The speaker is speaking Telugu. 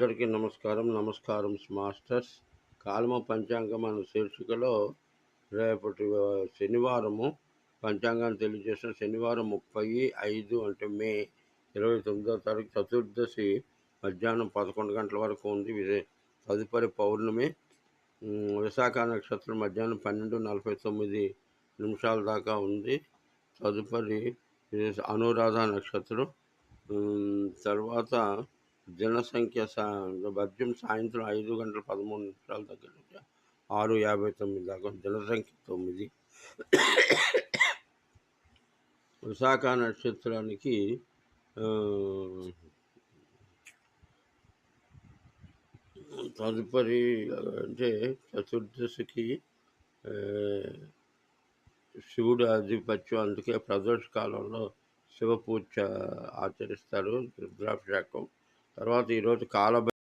అందరికీ నమస్కారం మాస్టర్స్. కాలమ పంచాంగం అనే శీర్షికలో రేపటి శనివారము పంచాంగాన్ని తెలియజేసిన శనివారం 30/5 అంటే మే 29వ తారీఖు చతుర్దశి మధ్యాహ్నం 11 గంటల వరకు ఉంది. తదుపరి పౌర్ణమి విశాఖ నక్షత్రం మధ్యాహ్నం 12:49 దాకా ఉంది. తదుపరి అనురాధ నక్షత్రం. తర్వాత జనసంఖ్య వర్జం సాయంత్రం 5:13 దగ్గర నుంచి 6:59 దాకా జనసంఖ్య 9. విశాఖ నక్షత్రానికి తదుపరి అంటే చతుర్దశికి శివుడు ఆధిపత్యం, అందుకే ప్రదోష కాలంలో శివ పూజ ఆచరిస్తారు, రుద్రాభిషేకం. తర్వాత ఈరోజు